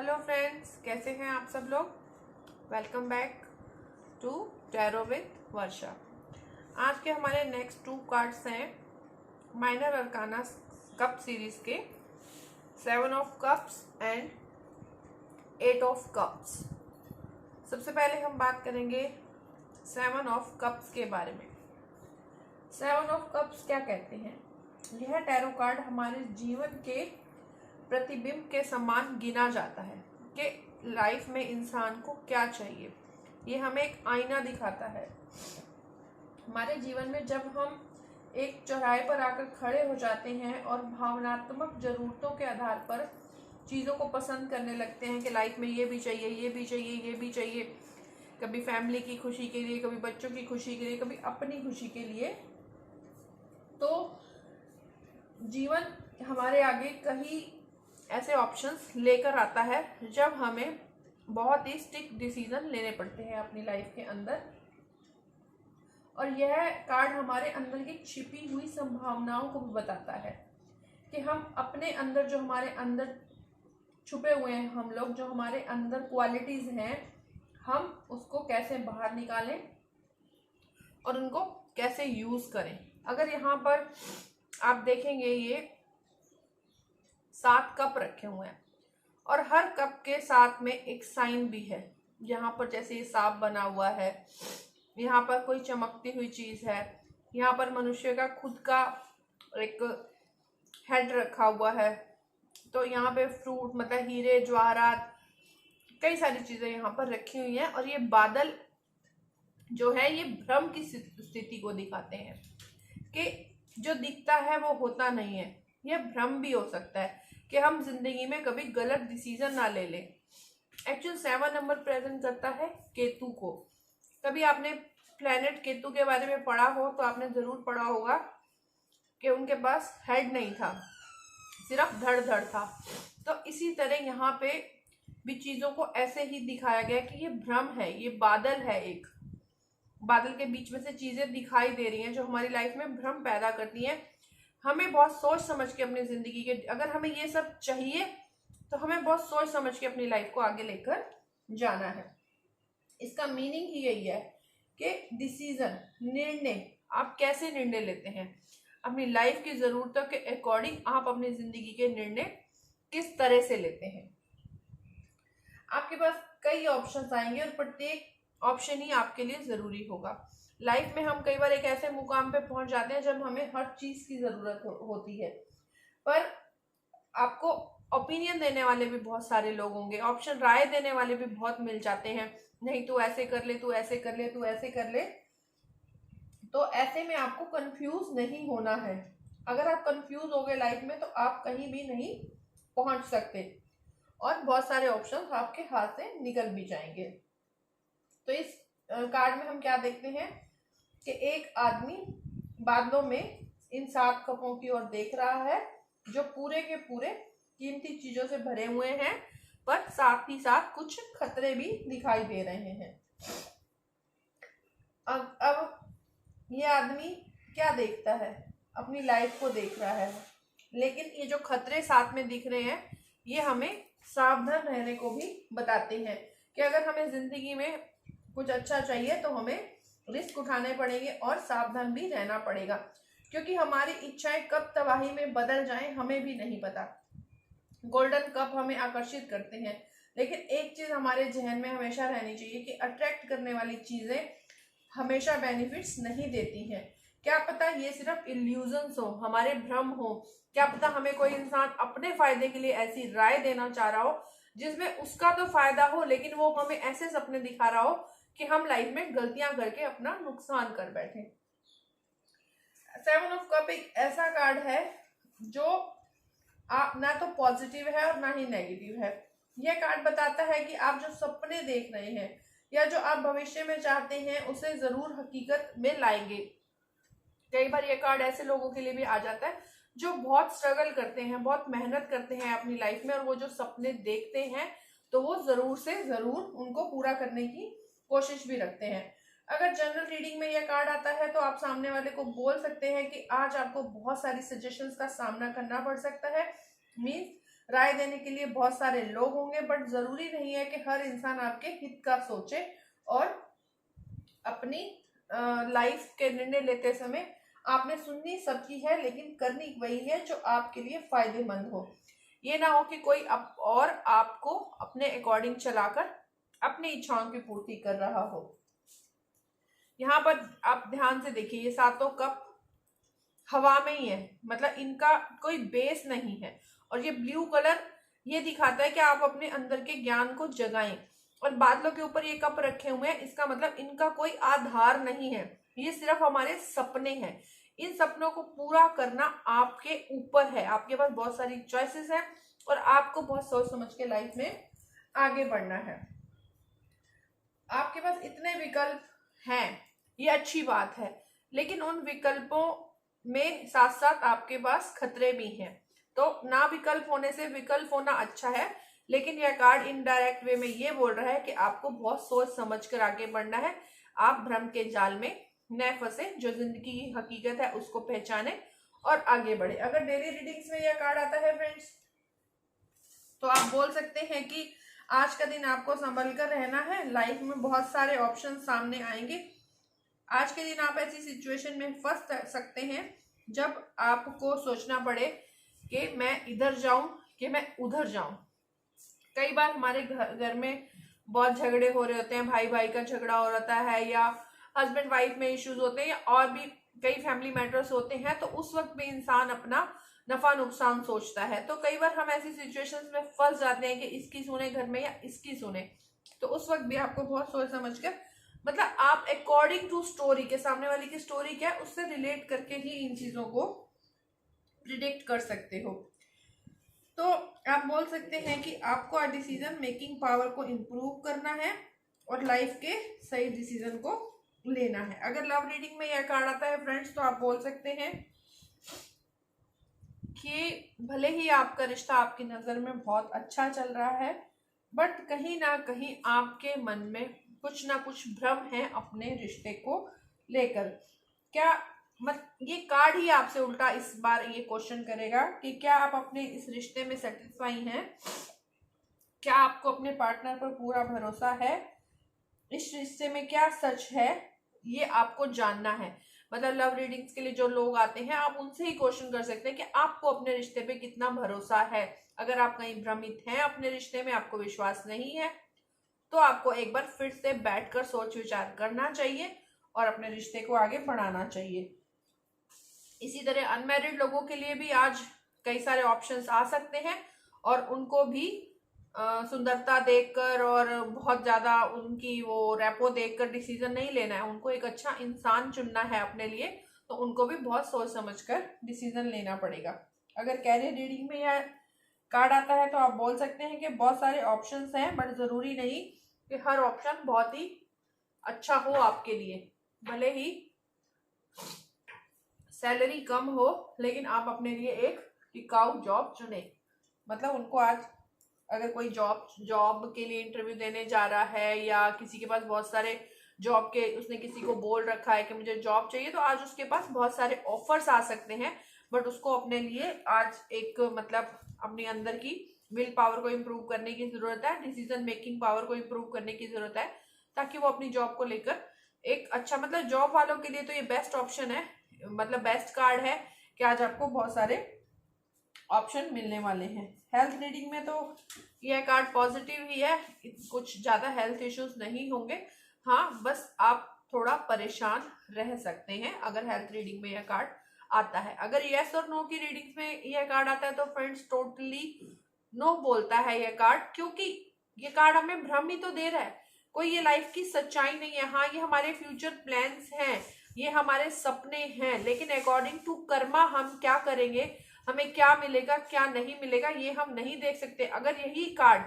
Hello friends, कैसे हैं आप सब लोग। Welcome back to tarot with Varsha. आज के हमारे नेक्स्ट 2 कार्ड्स हैं माइनर अरकाना कप सीरीज के 7 of cups and 8 of cups. सबसे पहले हम बात करेंगे 7 ऑफ कप्स के बारे में। 7 ऑफ कप्स क्या कहते हैं? यह टैरो कार्ड हमारे जीवन के प्रतिबिंब के समान गिना जाता है कि लाइफ में इंसान को क्या चाहिए। ये हमें एक आईना दिखाता है। हमारे जीवन में जब हम एक चौराहे पर आकर खड़े हो जाते हैं और भावनात्मक जरूरतों के आधार पर चीज़ों को पसंद करने लगते हैं कि लाइफ में ये भी चाहिए, ये भी चाहिए, ये भी चाहिए, कभी फैमिली की खुशी के लिए, कभी बच्चों की खुशी के लिए, कभी अपनी खुशी के लिए, तो जीवन हमारे आगे कहीं ऐसे ऑप्शंस लेकर आता है जब हमें बहुत ही स्ट्रिक्ट डिसीजन लेने पड़ते हैं अपनी लाइफ के अंदर। और यह कार्ड हमारे अंदर की छिपी हुई संभावनाओं को भी बताता है कि हम अपने अंदर, जो हमारे अंदर छुपे हुए हैं, हम लोग जो हमारे अंदर क्वालिटीज हैं, हम उसको कैसे बाहर निकालें और उनको कैसे यूज करें। अगर यहाँ पर आप देखेंगे, ये 7 कप रखे हुए हैं और हर कप के साथ में एक साइन भी है। यहाँ पर जैसे ये सांप बना हुआ है, यहाँ पर कोई चमकती हुई चीज है, यहाँ पर मनुष्य का खुद का एक हेड रखा हुआ है, तो यहाँ पे फ्रूट मतलब हीरे जवाहरात, कई सारी चीजें यहाँ पर रखी हुई हैं। और ये बादल जो है ये भ्रम की स्थिति को दिखाते हैं कि जो दिखता है वो होता नहीं है। यह भ्रम भी हो सकता है कि हम जिंदगी में कभी गलत डिसीजन ना ले लें। एक्चुअल 7 नंबर प्रेजेंट करता है केतु को। कभी आपने प्लेनेट केतु के बारे में पढ़ा हो तो आपने जरूर पढ़ा होगा कि उनके पास हेड नहीं था, सिर्फ धड़ था। तो इसी तरह यहाँ पे भी चीजों को ऐसे ही दिखाया गया कि ये भ्रम है, ये बादल है, एक बादल के बीच में से चीजें दिखाई दे रही हैं जो हमारी लाइफ में भ्रम पैदा करती हैं। हमें बहुत सोच समझ के अपनी जिंदगी के, अगर हमें ये सब चाहिए तो हमें बहुत सोच समझ के अपनी लाइफ को आगे लेकर जाना है। इसका मीनिंग ही यही है कि डिसीजन, निर्णय, आप कैसे निर्णय लेते हैं अपनी लाइफ की जरूरतों के अकॉर्डिंग, आप अपनी जिंदगी के निर्णय किस तरह से लेते हैं। आपके पास कई ऑप्शंस आएंगे और प्रत्येक ऑप्शन ही आपके लिए जरूरी होगा। लाइफ में हम कई बार एक ऐसे मुकाम पे पहुंच जाते हैं जब हमें हर चीज की जरूरत होती है, पर आपको ओपिनियन देने वाले भी बहुत सारे लोग होंगे, ऑप्शन राय देने वाले भी बहुत मिल जाते हैं। नहीं तू ऐसे कर ले, तू ऐसे कर ले, तू ऐसे कर ले। तो ऐसे में आपको कंफ्यूज नहीं होना है। अगर आप कंफ्यूज हो गए लाइफ में तो आप कहीं भी नहीं पहुंच सकते और बहुत सारे ऑप्शन आपके हाथ से निकल भी जाएंगे। तो इस कार्ड में हम क्या देखते हैं कि एक आदमी बादलों में इन 7 कपों की ओर देख रहा है जो पूरे के पूरे कीमती चीजों से भरे हुए हैं, पर साथ ही साथ कुछ खतरे भी दिखाई दे रहे हैं। अब ये आदमी क्या देखता है? अपनी लाइफ को देख रहा है, लेकिन ये जो खतरे साथ में दिख रहे हैं ये हमें सावधान रहने को भी बताते हैं कि अगर हमें जिंदगी में कुछ अच्छा चाहिए तो हमें रिस्क उठाने पड़ेंगे और सावधान भी रहना पड़ेगा, क्योंकि हमारी इच्छाएं कब तबाही में बदल जाएं हमें भी नहीं पता। गोल्डन कप हमें आकर्षित करते हैं, लेकिन एक चीज हमारे जहन में हमेशा रहनी चाहिए कि अट्रैक्ट करने वाली चीजें हमेशा बेनिफिट्स नहीं देती हैं। क्या पता ये सिर्फ इल्यूजन्स हो, हमारे भ्रम हो। क्या पता हमें कोई इंसान अपने फायदे के लिए ऐसी राय देना चाह रहा हो जिसमें उसका तो फायदा हो, लेकिन वो हमें ऐसे सपने दिखा रहा हो कि हम लाइफ में गलतियां करके अपना नुकसान कर बैठे। 7 ऑफ कप एक ऐसा कार्ड है जो ना तो पॉजिटिव है और ना ही नेगेटिव है। यह कार्ड बताता है कि आप जो सपने देख रहे हैं या जो आप भविष्य में चाहते हैं उसे जरूर हकीकत में लाएंगे। कई बार यह कार्ड ऐसे लोगों के लिए भी आ जाता है जो बहुत स्ट्रगल करते हैं, बहुत मेहनत करते हैं अपनी लाइफ में, और वो जो सपने देखते हैं तो वो जरूर से जरूर उनको पूरा करने की कोशिश भी रखते हैं। अगर जनरल रीडिंग में यह कार्ड आता है तो आप सामने वाले को बोल सकते हैं कि आज आपको बहुत सारी सजेशंस का सामना करना पड़ सकता है। मीन्स राय देने के लिए बहुत सारे लोग होंगे, बट जरूरी नहीं है कि हर इंसान आपके हित का सोचे और अपनी लाइफ के निर्णय लेते समय आपने सुननी सबकी है लेकिन करनी वही है जो आपके लिए फायदेमंद हो। ये ना हो कि कोई और आपको अपने अकॉर्डिंग चलाकर अपनी इच्छाओं की पूर्ति कर रहा हो। यहाँ पर आप ध्यान से देखिए, ये सातों कप हवा में ही है, मतलब इनका कोई बेस नहीं है। और ये ब्लू कलर ये दिखाता है कि आप अपने अंदर के ज्ञान को जगाएं। और बादलों के ऊपर ये कप रखे हुए हैं, इसका मतलब इनका कोई आधार नहीं है, ये सिर्फ हमारे सपने हैं। इन सपनों को पूरा करना आपके ऊपर है। आपके पास बहुत सारी चॉइसेस हैं और आपको बहुत सोच समझ के लाइफ में आगे बढ़ना है। आपके पास इतने विकल्प हैं, ये अच्छी बात है, लेकिन उन विकल्पों में साथ साथ आपके पास खतरे भी हैं। तो ना विकल्प होने से विकल्प होना अच्छा है, लेकिन यह कार्ड इनडायरेक्ट वे में ये बोल रहा है कि आपको बहुत सोच समझ कर आगे बढ़ना है। आप भ्रम के जाल में न फंसे, जो जिंदगी की हकीकत है उसको पहचाने और आगे बढ़े। अगर डेली रीडिंग्स में यह कार्ड आता है फ्रेंड्स, तो आप बोल सकते हैं कि आज का दिन आपको संभल कर रहना है। लाइफ में बहुत सारे ऑप्शन सामने आएंगे। आज के दिन आप ऐसी सिचुएशन में फंस सकते हैं जब आपको सोचना पड़े कि मैं इधर जाऊं कि मैं उधर जाऊं। कई बार हमारे घर में बहुत झगड़े हो रहे होते हैं, भाई भाई का झगड़ा हो रहता है, या हस्बैंड वाइफ में इश्यूज होते हैं, या और भी कई फैमिली मैटर्स होते हैं। तो उस वक्त भी इंसान अपना नफा नुकसान सोचता है। तो कई बार हम ऐसी सिचुएशंस में फंस जाते हैं कि इसकी सुने घर में या इसकी सुने। तो उस वक्त भी आपको बहुत सोच समझ कर, मतलब आप अकॉर्डिंग टू स्टोरी के, सामने वाली की स्टोरी क्या है उससे रिलेट करके ही इन चीजों को प्रिडिक्ट कर सकते हो। तो आप बोल सकते हैं कि आपको डिसीजन मेकिंग पावर को इम्प्रूव करना है और लाइफ के सही डिसीजन को लेना है। अगर लव रीडिंग में यह कार्ड आता है फ्रेंड्स, तो आप बोल सकते हैं कि भले ही आपका रिश्ता आपकी नजर में बहुत अच्छा चल रहा है, बट कहीं ना कहीं आपके मन में कुछ ना कुछ भ्रम है अपने रिश्ते को लेकर। क्या ये कार्ड ही आपसे उल्टा इस बार ये क्वेश्चन करेगा कि क्या आप अपने इस रिश्ते में सेटिस्फाई हैं, क्या आपको अपने पार्टनर पर पूरा भरोसा है, इस रिश्ते में क्या सच है, ये आपको जानना है। मतलब लव रीडिंग्स के लिए जो लोग आते हैं, आप उनसे ही क्वेश्चन कर सकते हैं कि आपको अपने रिश्ते पे कितना भरोसा है। अगर आप कहीं भ्रमित हैं अपने रिश्ते में, आपको विश्वास नहीं है, तो आपको एक बार फिर से बैठकर सोच विचार करना चाहिए और अपने रिश्ते को आगे बढ़ाना चाहिए। इसी तरह अनमैरिड लोगों के लिए भी आज कई सारे ऑप्शंस आ सकते हैं और उनको भी सुंदरता देखकर और बहुत ज्यादा उनकी वो रेपो देखकर डिसीजन नहीं लेना है। उनको एक अच्छा इंसान चुनना है अपने लिए, तो उनको भी बहुत सोच समझकर डिसीजन लेना पड़ेगा। अगर कैरियर रीडिंग में यह कार्ड आता है तो आप बोल सकते हैं कि बहुत सारे ऑप्शंस हैं, बट जरूरी नहीं कि हर ऑप्शन बहुत ही अच्छा हो आपके लिए। भले ही सैलरी कम हो, लेकिन आप अपने लिए एक टिकाऊ जॉब चुने। मतलब उनको आज अगर कोई जॉब के लिए इंटरव्यू देने जा रहा है, या किसी के पास बहुत सारे जॉब के, उसने किसी को बोल रखा है कि मुझे जॉब चाहिए, तो आज उसके पास बहुत सारे ऑफर्स आ सकते हैं, बट उसको अपने लिए आज एक मतलब अपने अंदर की विल पावर को इम्प्रूव करने की जरूरत है, डिसीजन मेकिंग पावर को इम्प्रूव करने की जरूरत है, ताकि वो अपनी जॉब को लेकर एक अच्छा, मतलब जॉब वालों के लिए तो ये बेस्ट ऑप्शन है, मतलब बेस्ट कार्ड है कि आज आपको बहुत सारे ऑप्शन मिलने वाले हैं। हेल्थ रीडिंग में तो यह कार्ड पॉजिटिव ही है, कुछ ज्यादा हेल्थ इश्यूज नहीं होंगे। हाँ, बस आप थोड़ा परेशान रह सकते हैं अगर हेल्थ रीडिंग में यह कार्ड आता है। अगर यस और नो की रीडिंग में यह कार्ड आता है तो फ्रेंड्स टोटली नो बोलता है यह कार्ड, क्योंकि ये कार्ड हमें भ्रम ही तो दे रहा है, कोई ये लाइफ की सच्चाई नहीं है। हाँ, ये हमारे फ्यूचर प्लान्स हैं, ये हमारे सपने हैं, लेकिन अकॉर्डिंग टू कर्मा हम क्या करेंगे, हमें क्या मिलेगा क्या नहीं मिलेगा, ये हम नहीं देख सकते। अगर यही कार्ड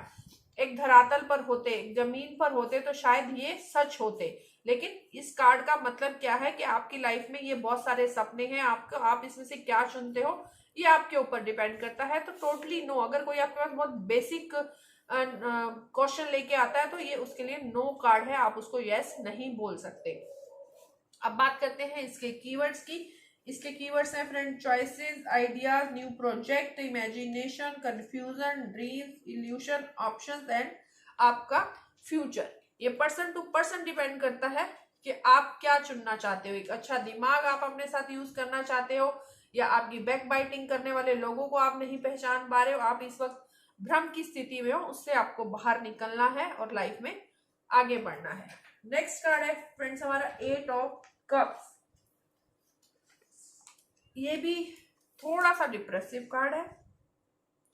एक धरातल पर होते, एक जमीन पर होते, तो शायद ये सच होते। लेकिन इस कार्ड का मतलब क्या है कि आपकी लाइफ में ये बहुत सारे सपने हैं, आपको आप इसमें से क्या चुनते हो ये आपके ऊपर डिपेंड करता है। तो टोटली नो। अगर कोई आपके पास बहुत बेसिक क्वेश्चन लेके आता है तो ये उसके लिए नो कार्ड है, आप उसको यस नहीं बोल सकते। अब बात करते हैं इसके कीवर्ड्स की इसके कीवर्ड्स हैं friend, choices, ideas, new project, imagination, confusion, dreams, evolution, options and आपका फ्यूचर। ये पर्सन टू पर्सन डिपेंड करता है कि आप क्या चुनना चाहते हो। एक अच्छा दिमाग आप अपने साथ यूज करना चाहते हो, या आपकी बैक बाइटिंग करने वाले लोगों को आप नहीं पहचान पा रहे हो, आप इस वक्त भ्रम की स्थिति में हो, उससे आपको बाहर निकलना है और लाइफ में आगे बढ़ना है। नेक्स्ट कार्ड है फ्रेंड्स हमारा 8 ऑफ कप्स। ये भी थोड़ा सा डिप्रेसिव कार्ड है,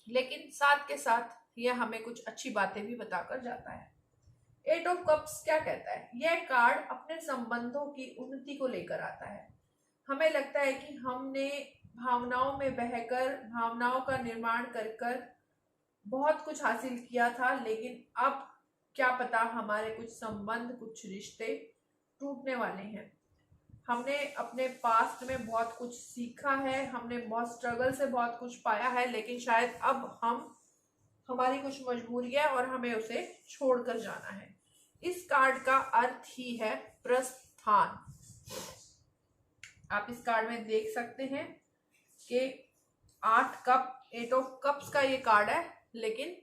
लेकिन साथ के साथ ये हमें कुछ अच्छी बातें भी बताकर जाता है। 8 ऑफ कप्स क्या कहता है? यह कार्ड अपने संबंधों की उन्नति को लेकर आता है। हमें लगता है कि हमने भावनाओं में बहकर, भावनाओं का निर्माण कर कर बहुत कुछ हासिल किया था, लेकिन अब क्या पता हमारे कुछ संबंध, कुछ रिश्ते टूटने वाले हैं। हमने अपने पास्ट में बहुत कुछ सीखा है, हमने बहुत स्ट्रगल से बहुत कुछ पाया है, लेकिन शायद अब हमारी कुछ मजबूरी है और हमें उसे छोड़कर जाना है। इस कार्ड का अर्थ ही है प्रस्थान। आप इस कार्ड में देख सकते हैं कि 8 ऑफ कप्स का ये कार्ड है, लेकिन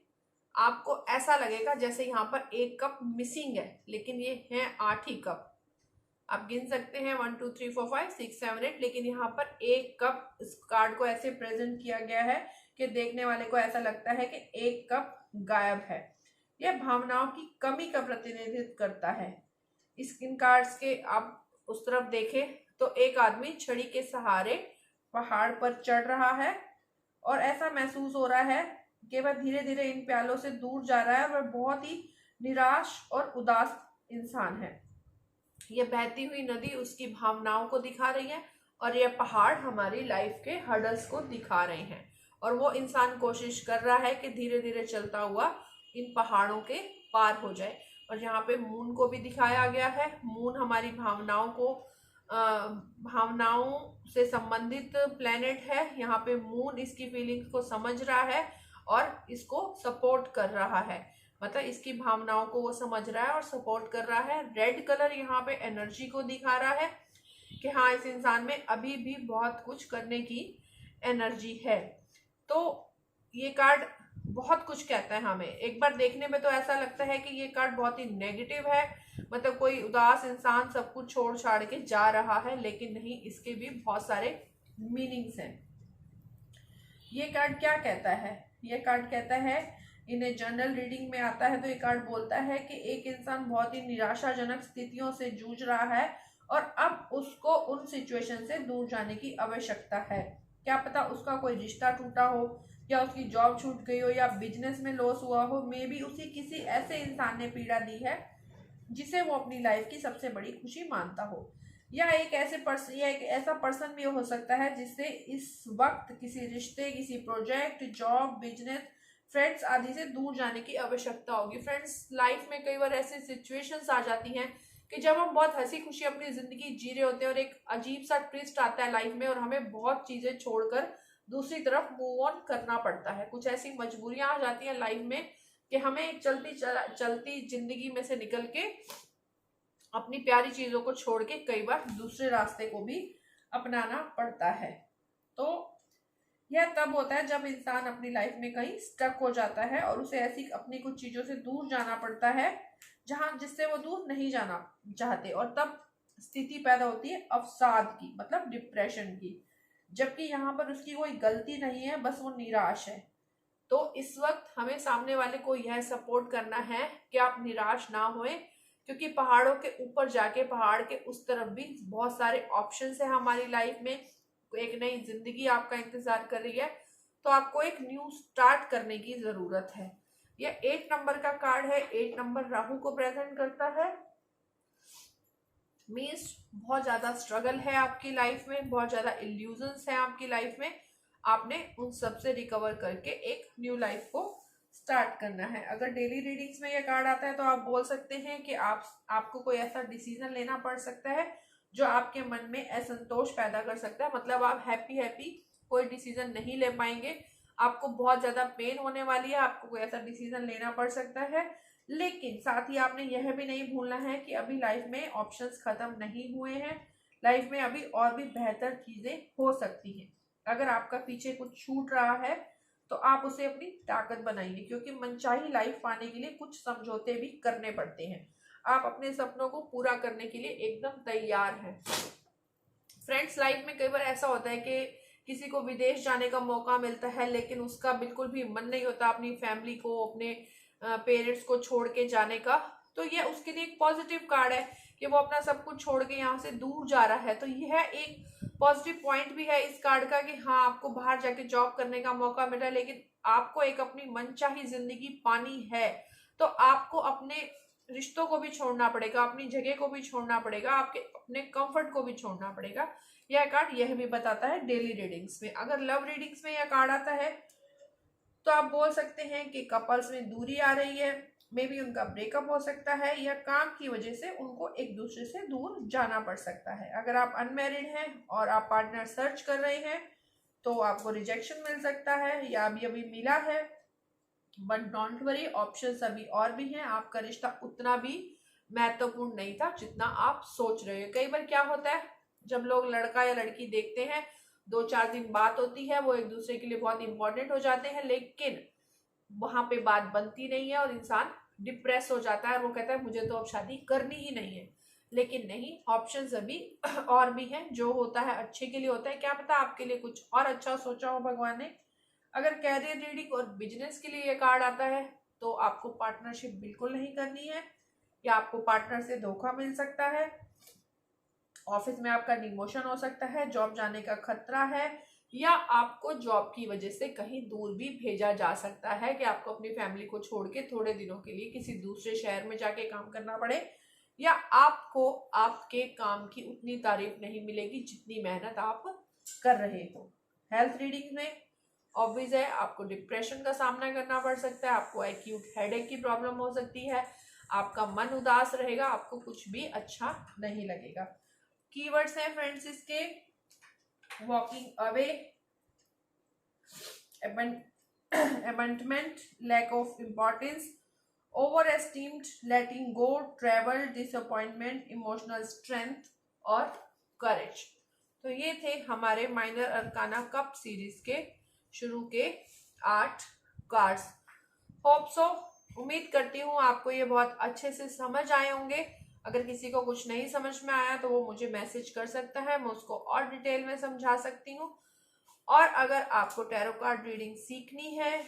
आपको ऐसा लगेगा जैसे यहाँ पर एक कप मिसिंग है, लेकिन ये है 8 ही कप। आप गिन सकते हैं 1 2 3 4 5 6 7 8, लेकिन यहाँ पर एक कप, इस कार्ड को ऐसे प्रेजेंट किया गया है कि देखने वाले को ऐसा लगता है कि एक कप गायब है। यह भावनाओं की कमी का प्रतिनिधित्व करता है। इन कार्ड्स के आप उस तरफ देखें तो एक आदमी छड़ी के सहारे पहाड़ पर चढ़ रहा है और ऐसा महसूस हो रहा है कि वह धीरे धीरे इन प्यालों से दूर जा रहा है। वह बहुत ही निराश और उदास इंसान है। यह बहती हुई नदी उसकी भावनाओं को दिखा रही है और यह पहाड़ हमारी लाइफ के हर्डल्स को दिखा रहे हैं, और वो इंसान कोशिश कर रहा है कि धीरे धीरे चलता हुआ इन पहाड़ों के पार हो जाए। और यहाँ पे मून को भी दिखाया गया है। मून हमारी भावनाओं से संबंधित प्लेनेट है। यहाँ पे मून इसकी फीलिंग्स को समझ रहा है और इसको सपोर्ट कर रहा है, मतलब इसकी भावनाओं को वो समझ रहा है और सपोर्ट कर रहा है। रेड कलर यहाँ पे एनर्जी को दिखा रहा है कि हाँ, इस इंसान में अभी भी बहुत कुछ करने की एनर्जी है। तो ये कार्ड बहुत कुछ कहता है हमें। एक बार देखने में तो ऐसा लगता है कि ये कार्ड बहुत ही नेगेटिव है, मतलब कोई उदास इंसान सब कुछ छोड़ छाड़ के जा रहा है, लेकिन नहीं, इसके भी बहुत सारे मीनिंग्स हैं। ये कार्ड क्या कहता है? ये कार्ड कहता है, इन्हें जनरल रीडिंग में आता है तो ये कार्ड बोलता है कि एक इंसान बहुत ही निराशाजनक स्थितियों से जूझ रहा है और अब उसको उन सिचुएशन से दूर जाने की आवश्यकता है। क्या पता उसका कोई रिश्ता टूटा हो, या उसकी जॉब छूट गई हो, या बिजनेस में लॉस हुआ हो, मे बी उसी किसी ऐसे इंसान ने पीड़ा दी है जिसे वो अपनी लाइफ की सबसे बड़ी खुशी मानता हो। या एक ऐसा पर्सन भी हो सकता है जिससे इस वक्त किसी रिश्ते, किसी प्रोजेक्ट, जॉब, बिजनेस, फ्रेंड्स आदि से दूर जाने की आवश्यकता होगी। फ्रेंड्स, लाइफ में कई बार ऐसी सिचुएशंस आ जाती हैं कि जब हम बहुत हंसी खुशी अपनी जिंदगी जी रहे होते हैं और एक अजीब सा ट्विस्ट आता है लाइफ में और हमें बहुत चीजें छोड़कर दूसरी तरफ मूव ऑन करना पड़ता है। कुछ ऐसी मजबूरियां आ जाती हैं लाइफ में कि हमें एक चलती जिंदगी में से निकल के अपनी प्यारी चीजों को छोड़ के कई बार दूसरे रास्ते को भी अपनाना पड़ता है। तो यह तब होता है जब इंसान अपनी लाइफ में कहीं स्टक हो जाता है और उसे ऐसी अपनी कुछ चीजों से दूर जाना पड़ता है जिससे वो दूर नहीं जाना चाहते, और तब स्थिति पैदा होती है अवसाद की, मतलब डिप्रेशन की, जबकि यहाँ पर उसकी कोई गलती नहीं है, बस वो निराश है। तो इस वक्त हमें सामने वाले को यह सपोर्ट करना है कि आप निराश ना होए, क्योंकि पहाड़ों के ऊपर जाके, पहाड़ के उस तरफ भी बहुत सारे ऑप्शंस है हमारी लाइफ में। एक नई जिंदगी आपका इंतजार कर रही है, तो आपको एक न्यू स्टार्ट करने की जरूरत है। यह 8 नंबर का कार्ड है। 8 नंबर राहु को प्रेजेंट करता है। मीन्स बहुत ज्यादा स्ट्रगल है आपकी लाइफ में, बहुत ज्यादा इल्यूजन्स है आपकी लाइफ में। आपने उन सब से रिकवर करके एक न्यू लाइफ को स्टार्ट करना है। अगर डेली रीडिंग्स में ये कार्ड आता है तो आप बोल सकते हैं कि आपको कोई ऐसा डिसीजन लेना पड़ सकता है जो आपके मन में असंतोष पैदा कर सकता है, मतलब आप हैप्पी कोई डिसीजन नहीं ले पाएंगे, आपको बहुत ज्यादा पेन होने वाली है, आपको कोई ऐसा डिसीजन लेना पड़ सकता है। लेकिन साथ ही आपने यह भी नहीं भूलना है कि अभी लाइफ में ऑप्शंस खत्म नहीं हुए हैं। लाइफ में अभी और भी बेहतर चीजें हो सकती हैं। अगर आपका पीछे कुछ छूट रहा है तो आप उसे अपनी ताकत बनाइए, क्योंकि मनचाही लाइफ पाने के लिए कुछ समझौते भी करने पड़ते हैं। आप अपने सपनों को पूरा करने के लिए एकदम तैयार हैं। फ्रेंड्स, लाइफ में कई बार ऐसा होता है कि किसी को विदेश जाने का मौका मिलता है, लेकिन उसका बिल्कुल भी मन नहीं होता अपनी फैमिली को, अपने पेरेंट्स को छोड़ के जाने का। तो यह उसके लिए एक पॉजिटिव कार्ड है कि वो अपना सब कुछ छोड़ के यहाँ से दूर जा रहा है। तो यह एक पॉजिटिव पॉइंट भी है इस कार्ड का कि हाँ, आपको बाहर जाके जॉब करने का मौका मिला है, लेकिन आपको एक अपनी मनचाही जिंदगी पानी है तो आपको अपने रिश्तों को भी छोड़ना पड़ेगा, अपनी जगह को भी छोड़ना पड़ेगा, आपके अपने कंफर्ट को भी छोड़ना पड़ेगा। यह कार्ड यह भी बताता है डेली रीडिंग्स में। अगर लव रीडिंग्स में यह कार्ड आता है तो आप बोल सकते हैं कि कपल्स में दूरी आ रही है, मे बी उनका ब्रेकअप हो सकता है या काम की वजह से उनको एक दूसरे से दूर जाना पड़ सकता है। अगर आप अनमैरिड हैं और आप पार्टनर सर्च कर रहे हैं तो आपको रिजेक्शन मिल सकता है या अभी अभी मिला है, बट डोंट वरी, ऑप्शंस अभी और भी हैं। आपका रिश्ता उतना भी महत्वपूर्ण नहीं था जितना आप सोच रहे हो। कई बार क्या होता है, जब लोग लड़का या लड़की देखते हैं, 2-4 दिन बात होती है, वो एक दूसरे के लिए बहुत इंपॉर्टेंट हो जाते हैं, लेकिन वहां पे बात बनती नहीं है और इंसान डिप्रेस हो जाता है। वो कहता है मुझे तो अब शादी करनी ही नहीं है। लेकिन नहीं, ऑप्शंस अभी और भी हैं। जो होता है अच्छे के लिए होता है, क्या पता आपके लिए कुछ और अच्छा सोचा हो भगवान ने। अगर कैरियर रीडिंग और बिजनेस के लिए ये कार्ड आता है तो आपको पार्टनरशिप बिल्कुल नहीं करनी है, या आपको पार्टनर से धोखा मिल सकता है, ऑफिस में आपका डिमोशन हो सकता है, जॉब जाने का खतरा है, या आपको जॉब की वजह से कहीं दूर भी भेजा जा सकता है कि आपको अपनी फैमिली को छोड़ के थोड़े दिनों के लिए किसी दूसरे शहर में जाके काम करना पड़े, या आपको आपके काम की उतनी तारीफ नहीं मिलेगी जितनी मेहनत आप कर रहे हो। हेल्थ रीडिंग में ऑब्वियस है, आपको डिप्रेशन का सामना करना पड़ सकता है, आपको एक्यूट हेडेक की प्रॉब्लम हो सकती है, आपका मन उदास रहेगा, आपको कुछ भी अच्छा नहीं लगेगा। कीवर्ड्स हैं फ्रेंड्स इसके, walking away, abandonment, lack of importance, overesteemed, letting go, travel, disappointment, emotional strength और courage। तो ये थे हमारे माइनर अरकाना कप सीरीज के शुरू के 8 कार्ड्स। होप सो, उम्मीद करती हूँ आपको ये बहुत अच्छे से समझ आए होंगे। अगर किसी को कुछ नहीं समझ में आया तो वो मुझे मैसेज कर सकता है, मैं उसको और डिटेल में समझा सकती हूँ। और अगर आपको टैरो कार्ड रीडिंग सीखनी है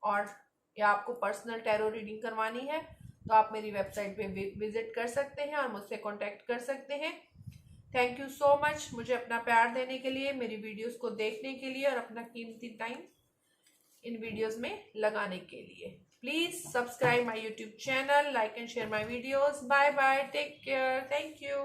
और या आपको पर्सनल टैरो रीडिंग करवानी है तो आप मेरी वेबसाइट पे विजिट कर सकते हैं और मुझसे कांटेक्ट कर सकते हैं। थैंक यू सो मच मुझे अपना प्यार देने के लिए, मेरी वीडियोस को देखने के लिए और अपना कीमती टाइम इन वीडियोस में लगाने के लिए। Please subscribe my YouTube channel, like and share my videos. Bye bye, take care, thank you.